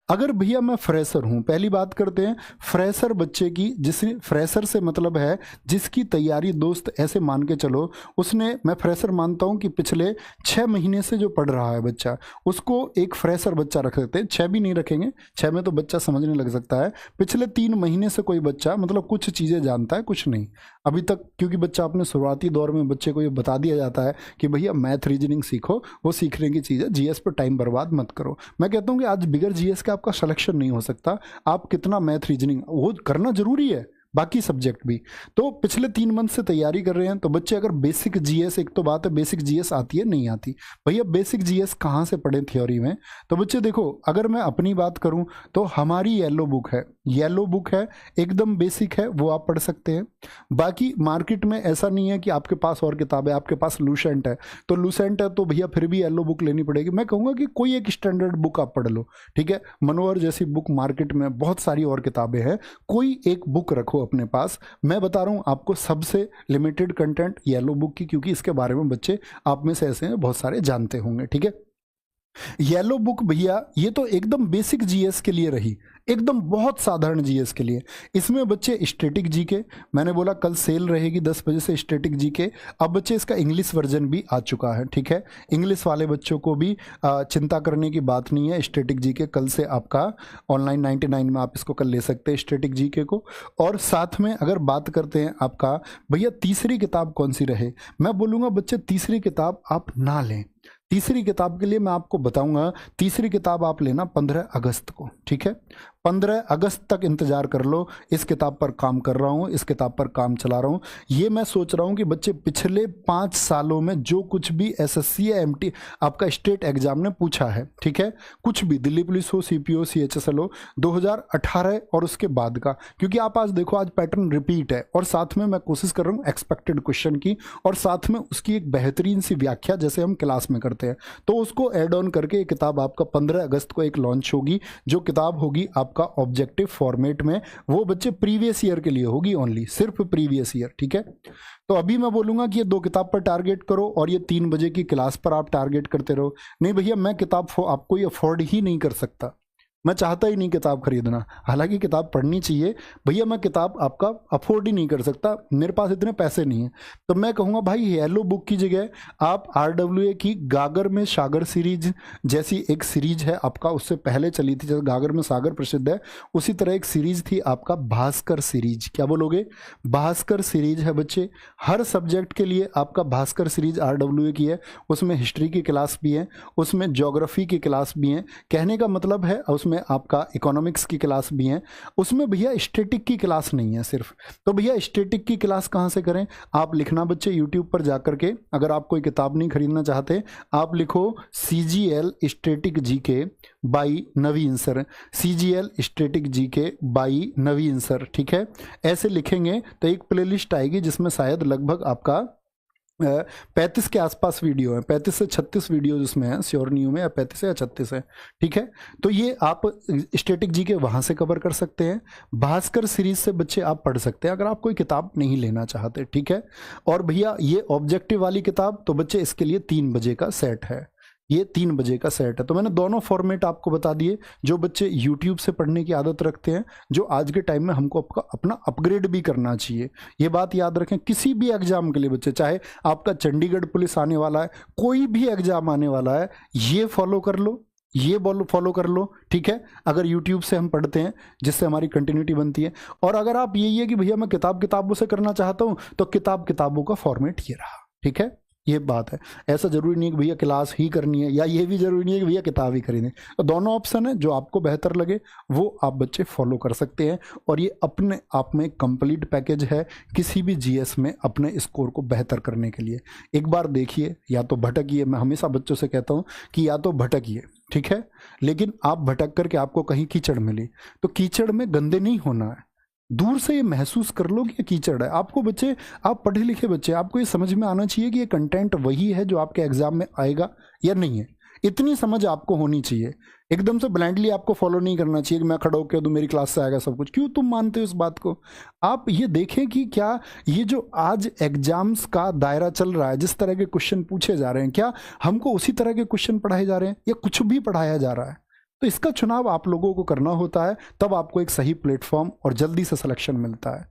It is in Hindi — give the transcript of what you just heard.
अगर भैया मैं फ्रेशर हूं, पहली बात करते हैं फ्रेशर बच्चे की, जिसे फ्रेशर से मतलब है जिसकी तैयारी दोस्त ऐसे मान के चलो उसने, मैं फ्रेशर मानता हूं कि पिछले 6 महीने से जो पढ़ रहा है बच्चा, उसको एक फ्रेशर बच्चा रख सकते हैं। 6 भी नहीं रखेंगे, 6 में तो बच्चा समझने लग सकता है। पिछले 3 महीने से कोई बच्चा मतलब कुछ चीज़ें जानता है, कुछ नहीं अभी तक, क्योंकि बच्चा अपने शुरुआती दौर में बच्चे को ये बता दिया जाता है कि भैया मैथ रीजनिंग सीखो, वो सीखने की चीज़ है, जीएस पर टाइम बर्बाद मत करो। मैं कहता हूँ कि आज बिगर जीएस का आपका सिलेक्शन नहीं हो सकता। आप कितना मैथ रीजनिंग वो करना जरूरी है, बाकी सब्जेक्ट भी। तो पिछले 3 मंथ से तैयारी कर रहे हैं तो बच्चे अगर बेसिक जीएस, एक तो बात है बेसिक जीएस आती है नहीं आती, भैया बेसिक जीएस कहाँ से पढ़े थ्योरी में। तो बच्चे देखो, अगर मैं अपनी बात करूं तो हमारी येलो बुक है, येलो बुक है, एकदम बेसिक है, वो आप पढ़ सकते हैं। बाकी मार्केट में ऐसा नहीं है कि आपके पास और किताब है, आपके पास लूसेंट है तो लूसेंट है तो भैया फिर भी येलो बुक लेनी पड़ेगी। मैं कहूँगा कि कोई एक स्टैंडर्ड बुक आप पढ़ लो, ठीक है। मनोहर जैसी बुक मार्केट में बहुत सारी और किताबें हैं, कोई एक बुक रखो अपने पास। मैं बता रहा हूँ आपको सबसे लिमिटेड कंटेंट येलो बुक की, क्योंकि इसके बारे में बच्चे आप में से ऐसे हैं बहुत सारे जानते होंगे, ठीक है। येलो बुक भैया ये तो एकदम बेसिक जीएस के लिए रही, एकदम बहुत साधारण जीएस के लिए। इसमें बच्चे स्टैटिक जीके, मैंने बोला कल सेल रहेगी 10 बजे से स्टैटिक जीके। अब बच्चे इसका इंग्लिश वर्जन भी आ चुका है, ठीक है। इंग्लिश वाले बच्चों को भी चिंता करने की बात नहीं है, स्टैटिक जीके कल से आपका ऑनलाइन 99 में आप इसको कल ले सकते हैं स्टैटिक जीके को। और साथ में अगर बात करते हैं आपका भैया तीसरी किताब कौन सी रहे, मैं बोलूँगा बच्चे तीसरी किताब आप ना लें। तीसरी किताब के लिए मैं आपको बताऊंगा, तीसरी किताब आप लेना 15 अगस्त को, ठीक है। 15 अगस्त तक इंतजार कर लो, इस किताब पर काम कर रहा हूँ, इस किताब पर काम चला रहा हूँ। ये मैं सोच रहा हूँ कि बच्चे पिछले 5 सालों में जो कुछ भी एसएससी या एमटी आपका स्टेट एग्जाम ने पूछा है, ठीक है, कुछ भी दिल्ली पुलिस हो, सीपीओ, सीएचएसएल हो, 2018 और उसके बाद का, क्योंकि आप आज देखो आज पैटर्न रिपीट है और साथ में मैं कोशिश कर रहा हूँ एक्सपेक्टेड क्वेश्चन की और साथ में उसकी एक बेहतरीन सी व्याख्या जैसे हम क्लास में करते हैं। तो उसको ऐड ऑन करके ये किताब आपका 15 अगस्त को एक लॉन्च होगी, जो किताब होगी आपका ऑब्जेक्टिव फॉर्मेट में, वो बच्चे प्रीवियस ईयर के लिए होगी ओनली, सिर्फ प्रीवियस ईयर, ठीक है। तो अभी मैं बोलूंगा कि ये 2 किताब पर टारगेट करो और ये 3 बजे की क्लास पर आप टारगेट करते रहो। नहीं भैया मैं किताब आपको ये अफोर्ड ही नहीं कर सकता, मैं चाहता ही नहीं किताब खरीदना, हालांकि किताब पढ़नी चाहिए भैया, मैं किताब आपका अफोर्ड ही नहीं कर सकता, मेरे पास इतने पैसे नहीं है। तो मैं कहूँगा भाई येलो बुक की जगह आप RWA की गागर में सागर सीरीज जैसी एक सीरीज है आपका, उससे पहले चली थी, जैसे गागर में सागर प्रसिद्ध है उसी तरह एक सीरीज थी आपका भास्कर सीरीज। क्या बोलोगे? भास्कर सीरीज है बच्चे, हर सब्जेक्ट के लिए आपका भास्कर सीरीज RWA की है, उसमें हिस्ट्री की क्लास भी है, उसमें ज्योग्राफी की क्लास भी है, कहने का मतलब है उसमें आपका इकोनॉमिक्स की क्लास भी है, उसमें भैया स्टैटिक की क्लास नहीं है सिर्फ। तो भैया स्टैटिक की क्लास कहाँ से करें? आप लिखना बच्चे यूट्यूब पर जाकर के, अगर आप कोई किताब नहीं खरीदना चाहते आप लिखो CGL static GK by Naveen sir, CGL static GK by Naveen sir, ठीक है। ऐसे लिखेंगे तो एक प्लेलिस्ट आएगी जिसमें शायद लगभग आपका 35 के आसपास वीडियो है, 35 से 36 वीडियो जिसमें है, श्योर नहीं हूँ मैं, 35 या 36 है, ठीक है। तो ये आप स्टैटिक जी के वहाँ से कवर कर सकते हैं, भास्कर सीरीज से बच्चे आप पढ़ सकते हैं अगर आप कोई किताब नहीं लेना चाहते, ठीक है। और भैया ये ऑब्जेक्टिव वाली किताब तो बच्चे इसके लिए 3 बजे का सेट है, ये 3 बजे का सेट है। तो मैंने दोनों फॉर्मेट आपको बता दिए, जो बच्चे YouTube से पढ़ने की आदत रखते हैं, जो आज के टाइम में हमको अपना अपग्रेड भी करना चाहिए, ये बात याद रखें। किसी भी एग्जाम के लिए बच्चे, चाहे आपका चंडीगढ़ पुलिस आने वाला है, कोई भी एग्जाम आने वाला है, ये फॉलो कर लो, ये फॉलो कर लो, ठीक है। अगर YouTube से हम पढ़ते हैं जिससे हमारी कंटिन्यूटी बनती है, और अगर आप यही है कि भैया मैं किताबों से करना चाहता हूँ तो किताबों का फॉर्मेट ये रहा, ठीक है। ये बात है, ऐसा जरूरी नहीं है कि भैया क्लास ही करनी है, या ये भी जरूरी नहीं है कि भैया किताब ही खरीदें। तो दोनों ऑप्शन है, जो आपको बेहतर लगे वो आप बच्चे फॉलो कर सकते हैं, और ये अपने आप में कंप्लीट पैकेज है किसी भी जीएस में अपने स्कोर को बेहतर करने के लिए। एक बार देखिए, या तो भटकिए, मैं हमेशा बच्चों से कहता हूँ कि या तो भटकिए, ठीक है, लेकिन आप भटक करके आपको कहीं कीचड़ मिली तो कीचड़ में गंदे नहीं होना है, दूर से ये महसूस कर लो कि ये कीचड़ है। आपको बच्चे, आप पढ़े लिखे बच्चे, आपको ये समझ में आना चाहिए कि ये कंटेंट वही है जो आपके एग्जाम में आएगा या नहीं है, इतनी समझ आपको होनी चाहिए। एकदम से ब्लाइंडली आपको फॉलो नहीं करना चाहिए कि मैं खड़ा होकर दूं मेरी क्लास से आएगा सब कुछ। क्यों तुम मानते हो इस बात को? आप ये देखें कि क्या ये जो आज एग्जाम्स का दायरा चल रहा है, जिस तरह के क्वेश्चन पूछे जा रहे हैं, क्या हमको उसी तरह के क्वेश्चन पढ़ाए जा रहे हैं या कुछ भी पढ़ाया जा रहा है? तो इसका चुनाव आप लोगों को करना होता है, तब आपको एक सही प्लेटफॉर्म और जल्दी से सिलेक्शन मिलता है।